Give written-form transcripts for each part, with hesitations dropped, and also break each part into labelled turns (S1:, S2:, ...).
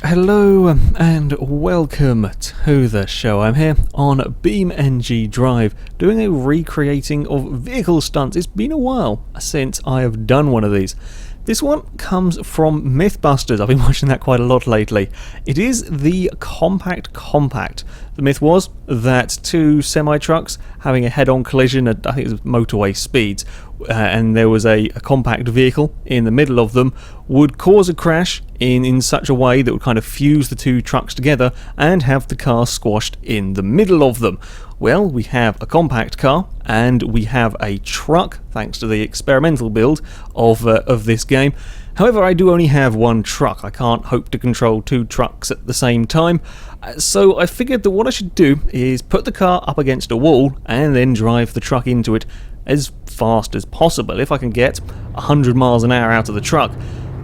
S1: Hello and welcome to the show. I'm here on BeamNG Drive doing a recreating of vehicle stunts. It's been a while since I have done one of these. This one comes from Mythbusters. I've been watching that quite a lot lately. It is the Compact. The myth was that two semi-trucks having a head-on collision at, I think it was motorway speeds, and there was a compact vehicle in the middle of them, would cause a crash in such a way that would kind of fuse the two trucks together and have the car squashed in the middle of them. Well, we have a compact car and we have a truck, thanks to the experimental build of this game. However, I do only have one truck. I can't hope to control two trucks at the same time. So I figured that what I should do is put the car up against a wall and then drive the truck into it as fast as possible. If I can get 100 miles an hour out of the truck,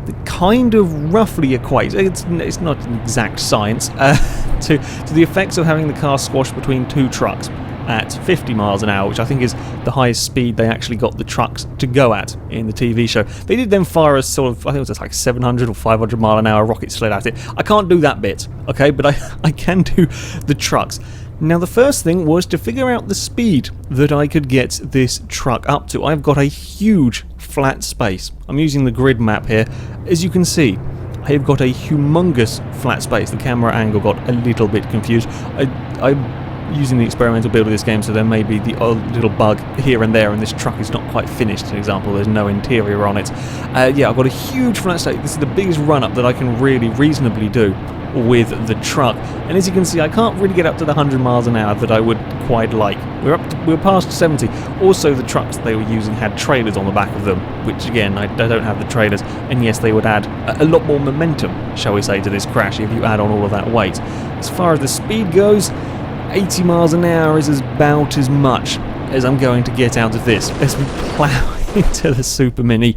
S1: it kind of roughly equates, it's not an exact science, to the effects of having the car squashed between two trucks at 50 miles an hour, which I think is the highest speed they actually got the trucks to go at in the TV show. They did then fire a sort of, I think it was just like 700 or 500 mile an hour rocket sled at it. I can't do that bit, okay, but I can do the trucks. Now the first thing was to figure out the speed that I could get this truck up to. I've got a huge flat space. I'm using the grid map here. As you can see, I've got a humongous flat space. The camera angle got a little bit confused. I'm using the experimental build of this game, so there may be the odd little bug here and there, and this truck is not quite finished. For example, there's no interior on it. Yeah, I've got a huge flat space. This is the biggest run-up that I can really reasonably do with the truck, and as you can see, I can't really get up to the 100 miles an hour that I would quite like. We're past 70. Also, the trucks they were using had trailers on the back of them, which again, I don't have the trailers, and yes, they would add a lot more momentum, shall we say, to this crash if you add on all of that weight. As far as the speed goes, 80 miles an hour is about as much as I'm going to get out of this as we plough into the Super Mini.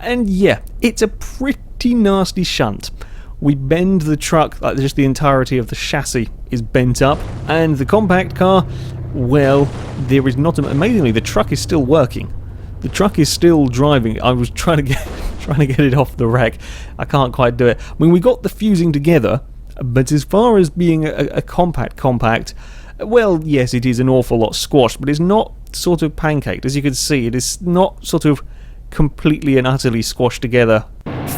S1: And yeah, it's a pretty nasty shunt. We bend the truck, like just the entirety of the chassis is bent up, and the compact car, well, there is not, amazingly, the truck is still working. The truck is still driving. I was trying to get it off the wreck. I can't quite do it. I mean, we got the fusing together, but as far as being a compact, well, yes, it is an awful lot squashed, but it's not sort of pancaked. As you can see, it is not sort of completely and utterly squashed together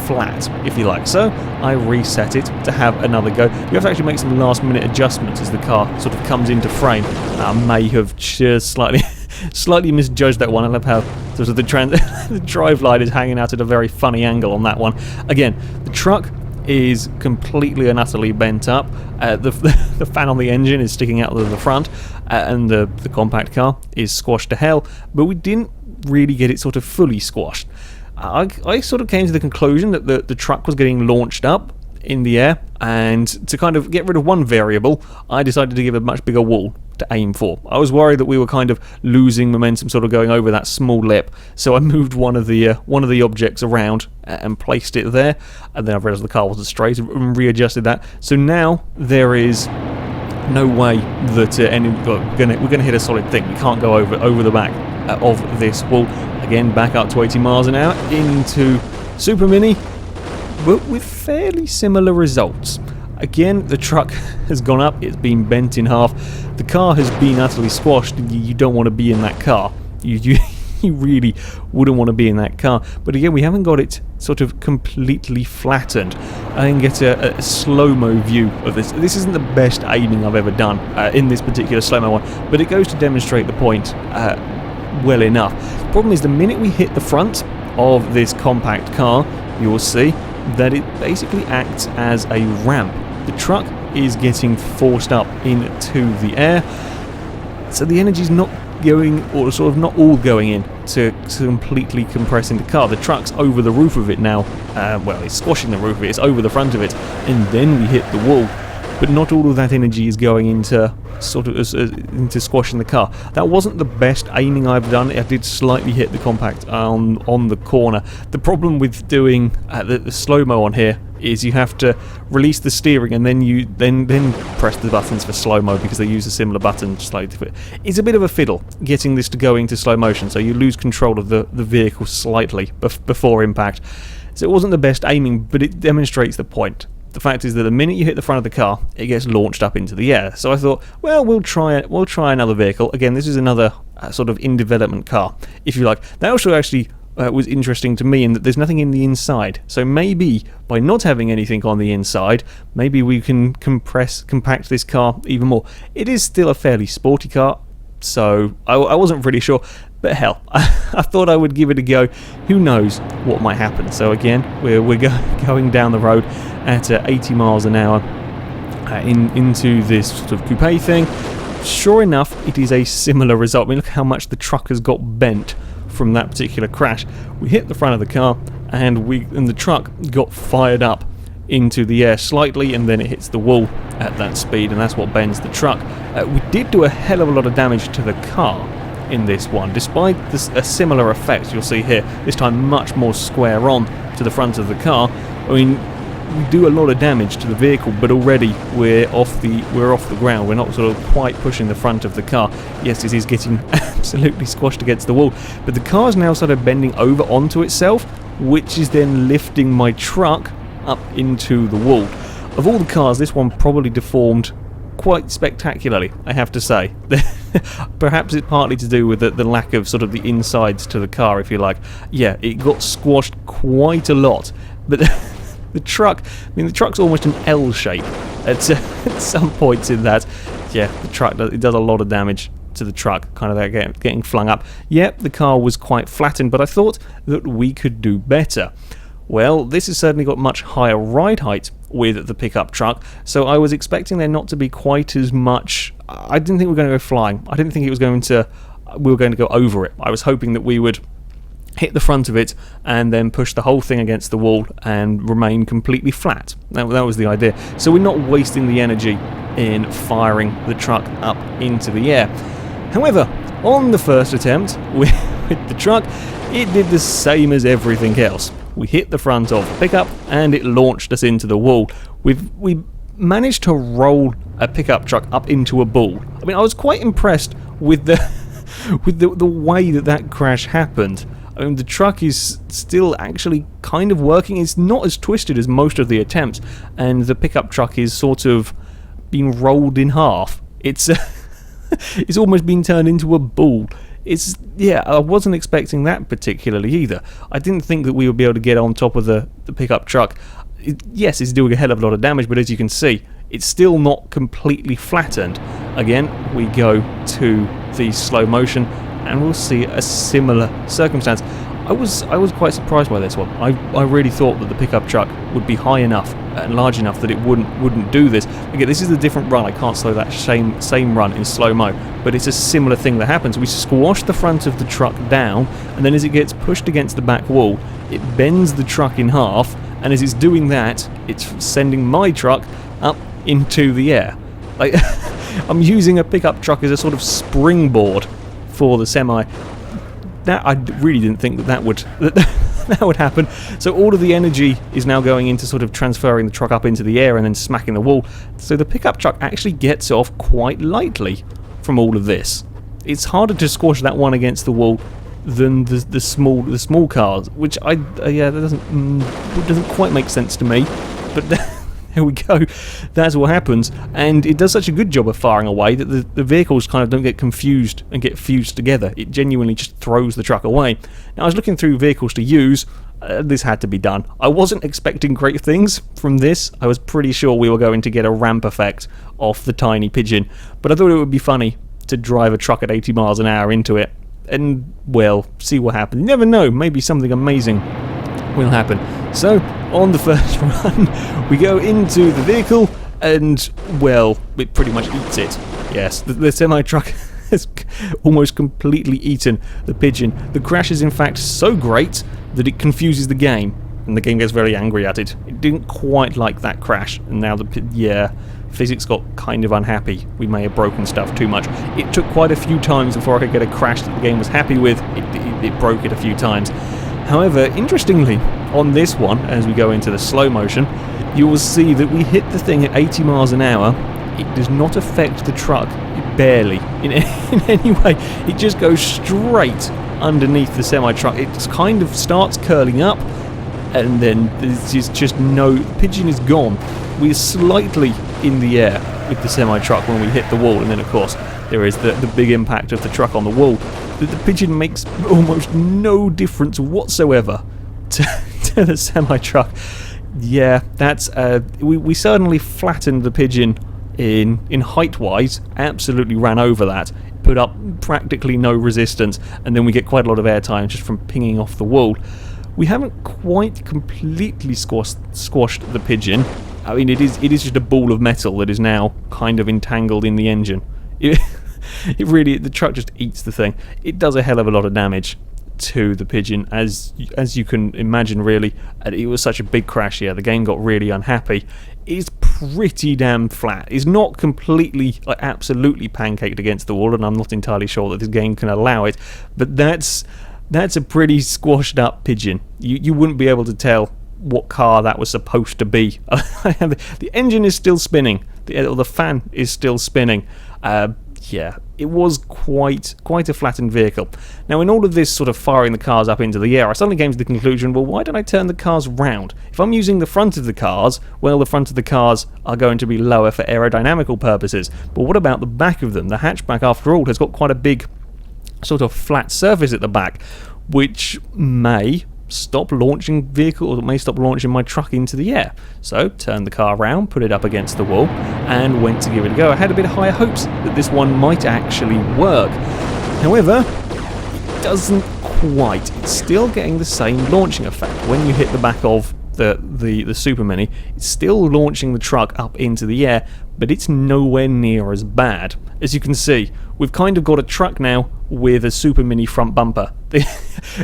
S1: flat, if you like. So I reset it to have another go. You have to actually make some last minute adjustments as the car sort of comes into frame. I may have just slightly misjudged that one. I love how sort of the drive line is hanging out at a very funny angle on that one. Again, the truck is completely and utterly bent up. The fan on the engine is sticking out of the front, and the compact car is squashed to hell, but we didn't really get it sort of fully squashed. I sort of came to the conclusion that the truck was getting launched up in the air, and to kind of get rid of one variable, I decided to give a much bigger wall to aim for. I was worried that we were kind of losing momentum, sort of going over that small lip, so I moved one of the objects around and placed it there, and then I realised the car wasn't straight and readjusted that. So now there is no way that we're going to hit a solid thing. We can't go over the back of this wall. Again, back up to 80 miles an hour into Super Mini, but with fairly similar results. Again, the truck has gone up, it's been bent in half, the car has been utterly squashed, and you don't want to be in that car. You really wouldn't want to be in that car. But again, we haven't got it sort of completely flattened. I can get a slow-mo view of this. This isn't the best aiming I've ever done in this particular slow-mo one, but it goes to demonstrate the point well enough. The problem is the minute we hit the front of this compact car, you'll see that it basically acts as a ramp. The truck is getting forced up into the air, so the energy's not going, or sort of not all going in to completely compressing the car. The truck's over the roof of it now. Well, it's squashing the roof of it, it's over the front of it, and then we hit the wall. But not all of that energy is going into into squashing the car. That wasn't the best aiming I've done. I did slightly hit the compact on the corner. The problem with doing the slow-mo on here is you have to release the steering and then you then press the buttons for slow-mo, because they use a similar button slightly. It's a bit of a fiddle getting this to go into slow motion, so you lose control of the vehicle slightly before impact. So it wasn't the best aiming, but it demonstrates the point. the fact is that the minute you hit the front of the car, it gets launched up into the air. So I thought, well, we'll try another vehicle. Again, this is another sort of in development car, if you like. That also actually was interesting to me in that there's nothing in the inside. So maybe by not having anything on the inside, maybe we can compact this car even more. It is still a fairly sporty car, so I wasn't really sure. But hell, I thought I would give it a go. Who knows what might happen? So again, we're going down the road at 80 miles an hour into this sort of coupe thing. Sure enough, it is a similar result. I mean, look how much the truck has got bent from that particular crash. We hit the front of the car, and the truck got fired up into the air slightly, and then it hits the wall at that speed, and that's what bends the truck. We did do a hell of a lot of damage to the car in this one, despite a similar effect you'll see here, this time much more square on to the front of the car. I mean, we do a lot of damage to the vehicle, but already we're off the ground. We're not sort of quite pushing the front of the car. Yes, it is getting absolutely squashed against the wall, but the car's now sort of bending over onto itself, which is then lifting my truck up into the wall. Of all the cars, this one probably deformed quite spectacularly, I have to say. Perhaps it's partly to do with the lack of sort of the insides to the car, if you like. Yeah, it got squashed quite a lot, but the truck, I mean, the truck's almost an L shape at some points in that. Yeah, the truck it does a lot of damage to the truck, kind of that getting flung up. Yep, the car was quite flattened, but I thought that we could do better. Well, this has certainly got much higher ride height with the pickup truck, so I was expecting there not to be quite as much. I didn't think we were going to go flying. I didn't think we were going to go over it. I was hoping that we would hit the front of it and then push the whole thing against the wall and remain completely flat. That was the idea. So we're not wasting the energy in firing the truck up into the air. However, on the first attempt with the truck, it did the same as everything else. We hit the front of the pickup and it launched us into the wall. We managed to roll a pickup truck up into a ball. I mean, I was quite impressed with the way that crash happened. I mean, the truck is still actually kind of working. It's not as twisted as most of the attempts, and the pickup truck is sort of being rolled in half. It's it's almost been turned into a ball. Yeah, I wasn't expecting that particularly either. I didn't think that we would be able to get on top of the pickup truck. Yes, it's doing a hell of a lot of damage, but as you can see, it's still not completely flattened. Again, we go to the slow motion, and we'll see a similar circumstance. I was quite surprised by this one. I really thought that the pickup truck would be high enough and large enough that it wouldn't do this. Again, this is a different run. I can't slow that same run in slow-mo, but it's a similar thing that happens. We squash the front of the truck down, and then as it gets pushed against the back wall, it bends the truck in half, and as it's doing that, it's sending my truck up into the air. Like, I'm using a pickup truck as a sort of springboard for the semi. That I really didn't think that would happen. So all of the energy is now going into sort of transferring the truck up into the air and then smacking the wall. So the pickup truck actually gets off quite lightly from all of this. It's harder to squash that one against the wall than the small cars, which that doesn't quite make sense to me. But there we go. That's what happens, and it does such a good job of firing away that the vehicles kind of don't get confused and get fused together. It genuinely just throws the truck away. Now, I was looking through vehicles to use. This had to be done. I wasn't expecting great things from this. I was pretty sure we were going to get a ramp effect off the tiny pigeon, but I thought it would be funny to drive a truck at 80 miles an hour into it and, well, see what happens. You never know, maybe something amazing will happen. So, on the first run, we go into the vehicle, and, well, it pretty much eats it. Yes, the semi-truck has almost completely eaten the pigeon. The crash is, in fact, so great that it confuses the game, and the game gets very angry at it. It didn't quite like that crash, and now physics got kind of unhappy. We may have broken stuff too much. It took quite a few times before I could get a crash that the game was happy with. It broke it a few times. However, interestingly, on this one, as we go into the slow motion, you will see that we hit the thing at 80 miles an hour. It does not affect the truck, barely, in any way. It just goes straight underneath the semi-truck. It kind of starts curling up, and then there's just no... the pigeon is gone. we're slightly in the air with the semi-truck when we hit the wall, and then of course there is the big impact of the truck on the wall. The pigeon makes almost no difference whatsoever to the semi-truck. Yeah, that's we certainly flattened the pigeon in height-wise, absolutely ran over that, put up practically no resistance, and then we get quite a lot of airtime just from pinging off the wall. We haven't quite completely squashed the pigeon. I mean, it is just a ball of metal that is now kind of entangled in the engine. It really, the truck just eats the thing. It does a hell of a lot of damage to the pigeon, as you can imagine. Really, it was such a big crash here. The game got really unhappy. It's pretty damn flat. It's not completely, like, absolutely pancaked against the wall, and I'm not entirely sure that this game can allow it. But that's a pretty squashed up pigeon. You wouldn't be able to tell what car that was supposed to be. The engine is still spinning. The fan is still spinning. Yeah, it was quite a flattened vehicle. Now, in all of this sort of firing the cars up into the air, I suddenly came to the conclusion, well, why don't I turn the cars round? If I'm using the front of the cars, well, the front of the cars are going to be lower for aerodynamical purposes. But what about the back of them? The hatchback, after all, has got quite a big sort of flat surface at the back, which may stop launching vehicles, or may stop launching my truck into the air. So turned the car around, put it up against the wall, and went to give it a go. I had a bit of higher hopes that this one might actually work. However, it doesn't quite. It's still getting the same launching effect. When you hit the back of the Super Mini, it's still launching the truck up into the air, but it's nowhere near as bad. As you can see, we've kind of got a truck now with a Super Mini front bumper.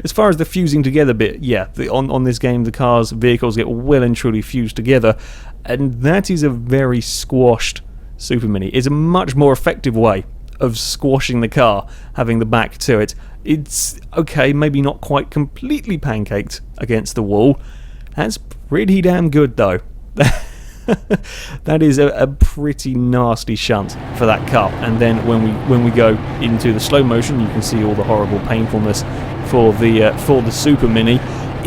S1: As far as the fusing together bit, yeah, on this game the vehicles get well and truly fused together, and that is a very squashed Super Mini. It's a much more effective way of squashing the car, having the back to it. It's okay, maybe not quite completely pancaked against the wall. That's pretty damn good though. That is a pretty nasty shunt for that car. And then when we go into the slow motion, you can see all the horrible painfulness for the Super Mini.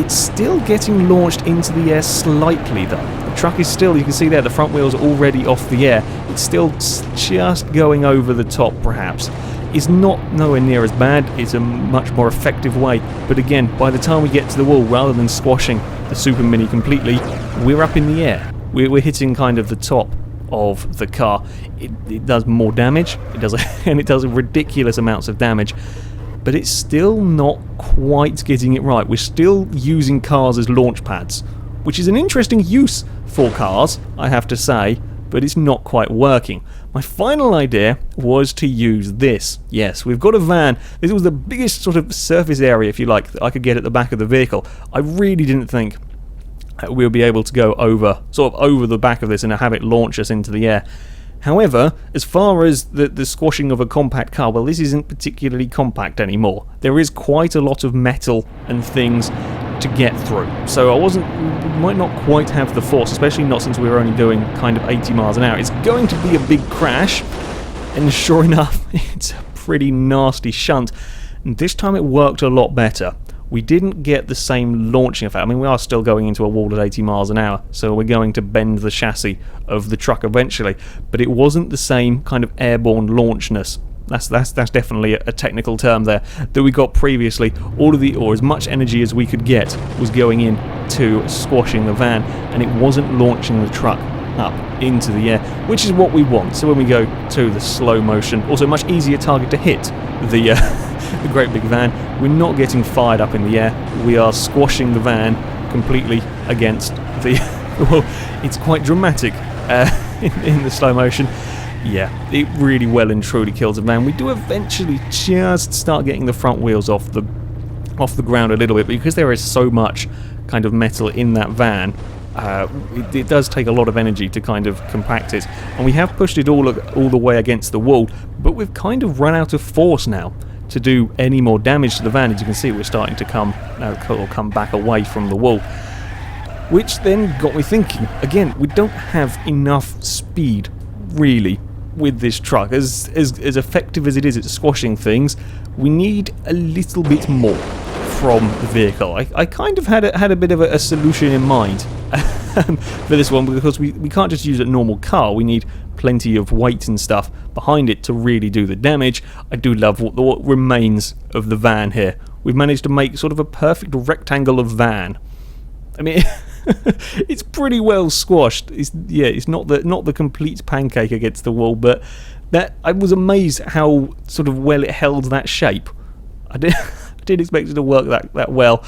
S1: It's still getting launched into the air slightly though. The truck is still, you can see there, the front wheels are already off the air. It's still just going over the top perhaps. It's not nowhere near as bad. It's a much more effective way. But again, by the time we get to the wall, rather than squashing the Super Mini completely, we're up in the air. We're hitting kind of the top of the car. It does more damage. It does ridiculous amounts of damage. But it's still not quite getting it right. We're still using cars as launch pads, which is an interesting use for cars, I have to say, but it's not quite working. My final idea was to use this. Yes, we've got a van. This was the biggest sort of surface area, if you like, that I could get at the back of the vehicle. I really didn't think we'll be able to go over the back of this and have it launch us into the air. However, as far as the squashing of a compact car, well, this isn't particularly compact anymore. There is quite a lot of metal and things to get through. So might not quite have the force, especially not since we were only doing kind of 80 miles an hour. It's going to be a big crash, and sure enough, it's a pretty nasty shunt. And this time it worked a lot better. We didn't get the same launching effect. I mean, we are still going into a wall at 80 miles an hour, so we're going to bend the chassis of the truck eventually, but it wasn't the same kind of airborne launchness. That's definitely a technical term there that we got previously. Or as much energy as we could get was going in to squashing the van, and it wasn't launching the truck up into the air, which is what we want. So when we go to the slow motion, also much easier target to hit the great big van. We're not getting fired up in the air. We are squashing the van completely against the well, it's quite dramatic in the slow motion. Yeah, it really well and truly kills the van. We do eventually just start getting the front wheels off the ground a little bit, because there is so much kind of metal in that van. It does take a lot of energy to kind of compact it, and we have pushed it all the way against the wall, but we've kind of run out of force now to do any more damage to the van. As you can see, we're starting to come back away from the wall, which then got me thinking. Again, we don't have enough speed really with this truck. As effective as it is at squashing things, we need a little bit more from the vehicle. I kind of had a bit of a solution in mind for this one, because we can't just use a normal car. We need plenty of weight and stuff behind it to really do the damage. I do love what remains of the van here. We've managed to make sort of a perfect rectangle of van. I mean, it's pretty well squashed. It's not the complete pancake against the wall, but I was amazed how sort of well it held that shape. I didn't expect it to work that well.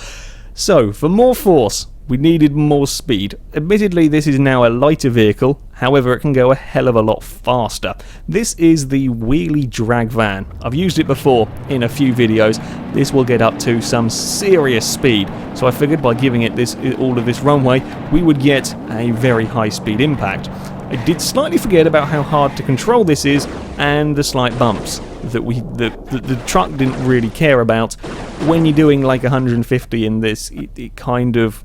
S1: So, for more force, we needed more speed. Admittedly, this is now a lighter vehicle, however, it can go a hell of a lot faster. This is the wheelie drag van. I've used it before in a few videos. This will get up to some serious speed, so I figured by giving it all of this runway, we would get a very high speed impact. I did slightly forget about how hard to control this is, and the slight bumps that the truck didn't really care about. When you're doing like 150 in this, it kind of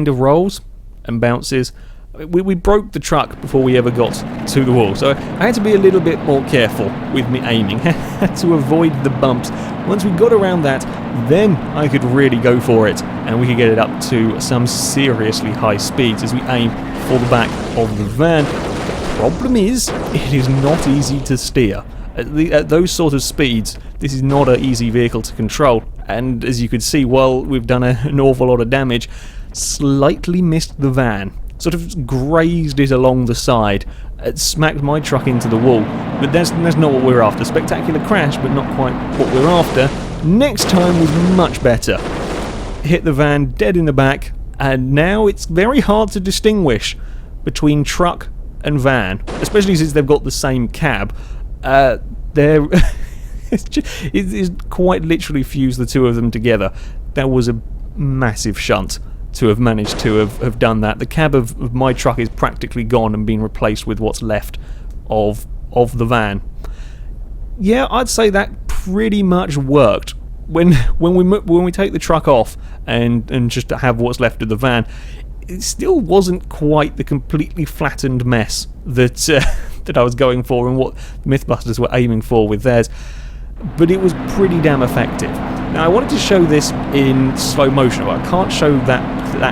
S1: rolls and bounces. We broke the truck before we ever got to the wall, so I had to be a little bit more careful with me aiming. I had to avoid the bumps. Once we got around that, then I could really go for it, and we could get it up to some seriously high speeds as we aim for the back of the van. The problem is, it is not easy to steer. At those sort of speeds, this is not an easy vehicle to control, and as you could see, while we've done an awful lot of damage, slightly missed the van, sort of grazed it along the side, smacked my truck into the wall, but that's not what we're after. Spectacular crash, but not quite what we're after. Next time was much better. Hit the van dead in the back, and now it's very hard to distinguish between truck and van, especially since they've got the same cab. It's quite literally fused the two of them together. That was a massive shunt to have managed to have done that. The cab of my truck is practically gone and been replaced with what's left of the van. Yeah, I'd say that pretty much worked. When we take the truck off and just have what's left of the van, it still wasn't quite the completely flattened mess that that I was going for and what Mythbusters were aiming for with theirs, but it was pretty damn effective. Now I wanted to show this in slow motion, but I can't show that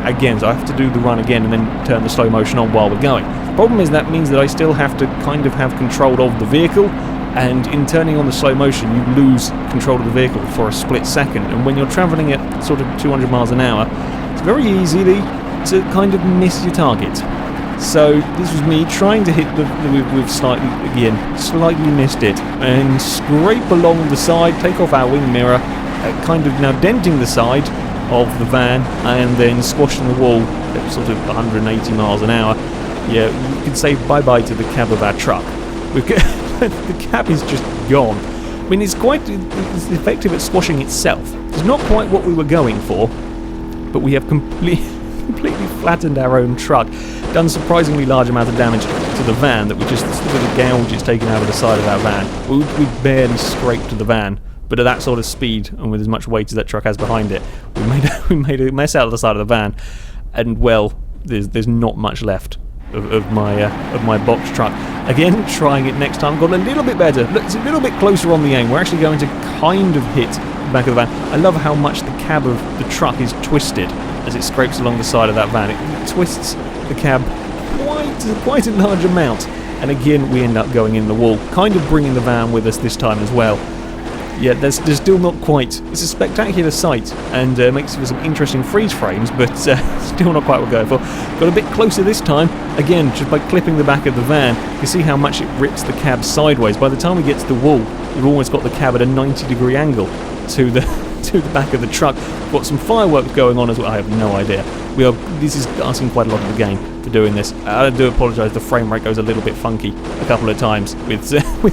S1: again, so I have to do the run again and then turn the slow motion on while we're going. The problem is that means that I still have to kind of have control of the vehicle, and in turning on the slow motion you lose control of the vehicle for a split second, and when you're travelling at sort of 200 miles an hour, it's very easy to kind of miss your target. So this was me trying to hit we've slightly missed it, and scrape along the side, take off our wing mirror, kind of now denting the side of the van, and then squashing the wall at sort of 180 miles an hour. Yeah, you could say bye-bye to the cab of our truck. The cab is just gone. I mean, it's effective at squashing itself. It's not quite what we were going for, but we have completely flattened our own truck, done surprisingly large amount of damage to the van that we just little gouges taken out of the side of our van. We barely scraped the van, but at that sort of speed and with as much weight as that truck has behind it, we made a mess out of the side of the van, and well, there's not much left of my box truck. Again, trying it next time, got a little bit better. Look, it's a little bit closer on the aim. We're actually going to kind of hit the back of the van. I love how much the cab of the truck is twisted as it scrapes along the side of that van. It twists the cab quite a large amount, and again we end up going in the wall, kind of bringing the van with us this time as well. Yeah, there's still not quite. It's a spectacular sight and makes for some interesting freeze frames, but still not quite what we're going for. Got a bit closer this time, again just by clipping the back of the van. You can see how much it rips the cab sideways. By the time we get to the wall, we've almost got the cab at a 90-degree angle to the back of the truck. Got some fireworks going on as well. I have no idea. This is asking quite a lot of the game for doing this. I do apologise, the frame rate goes a little bit funky a couple of times with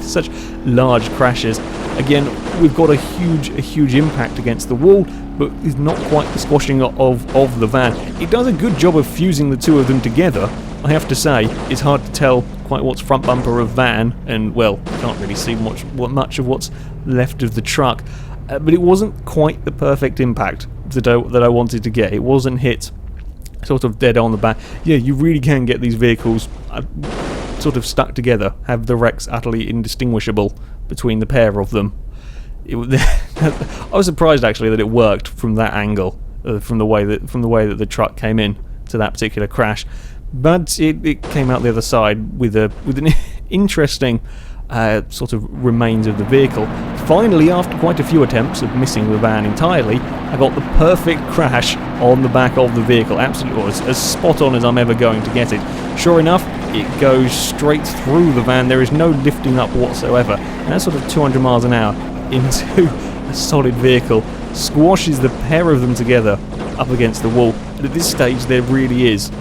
S1: such large crashes. Again, we've got a huge impact against the wall, but it's not quite the squashing of the van. It does a good job of fusing the two of them together, I have to say. It's hard to tell quite what's front bumper of van, and well, you can't really see much of what's left of the truck. But it wasn't quite the perfect impact that I wanted to get. It wasn't hit sort of dead on the back. Yeah, you really can get these vehicles sort of stuck together, have the wrecks utterly indistinguishable between the pair of them. I was surprised actually that it worked from that angle, from the way that the truck came in to that particular crash, but it came out the other side with an interesting sort of remains of the vehicle. Finally, after quite a few attempts of missing the van entirely, I got the perfect crash on the back of the vehicle. Absolutely, as spot on as I'm ever going to get it. Sure enough, it goes straight through the van. There is no lifting up whatsoever, and that's sort of 200 miles an hour into a solid vehicle, squashes the pair of them together up against the wall. And at this stage, there really is.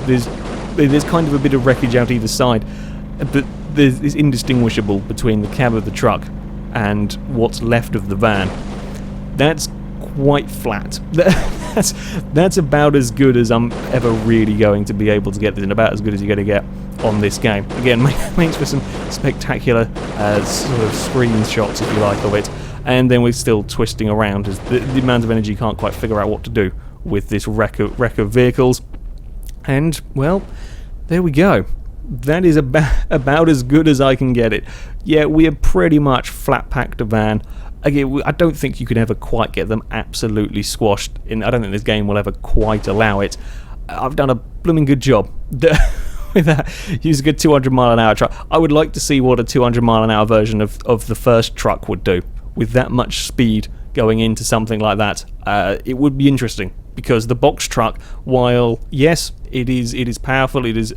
S1: There's kind of a bit of wreckage out either side, but it's indistinguishable between the cab of the truck and what's left of the van. That's quite flat. That's about as good as I'm ever really going to be able to get this, and about as good as you're going to get on this game. Again, makes for some spectacular sort of screenshots, if you like, of it, and then we're still twisting around as the amount of energy can't quite figure out what to do with this wreck of vehicles. And, well, there we go. That is about as good as I can get it. Yeah, we have pretty much flat-packed a van. Again, I don't think you can ever quite get them absolutely squashed. I don't think this game will ever quite allow it. I've done a blooming good job with that. Using a 200-mile-an-hour truck. I would like to see what a 200-mile-an-hour version of the first truck would do. With that much speed going into something like that, it would be interesting. Because the box truck, while yes, it is powerful, it is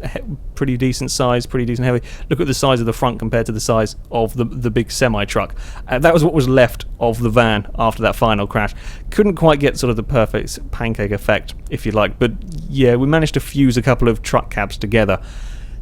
S1: pretty decent size, pretty decent heavy. Look at the size of the front compared to the size of the big semi-truck. That was what was left of the van after that final crash. Couldn't quite get sort of the perfect pancake effect, if you like, but yeah, we managed to fuse a couple of truck cabs together.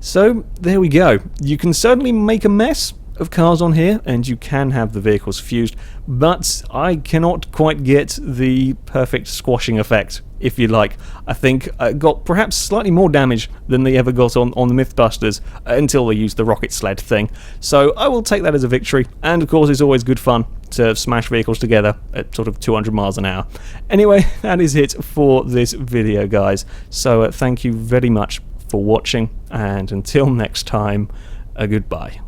S1: So there we go. You can certainly make a mess of cars on here, and you can have the vehicles fused, but I cannot quite get the perfect squashing effect, if you like. I think I got perhaps slightly more damage than they ever got on the Mythbusters until they used the rocket sled thing. So I will take that as a victory, and of course it's always good fun to smash vehicles together at sort of 200 miles an hour. Anyway, that is it for this video, guys. So thank you very much for watching, and until next time, goodbye.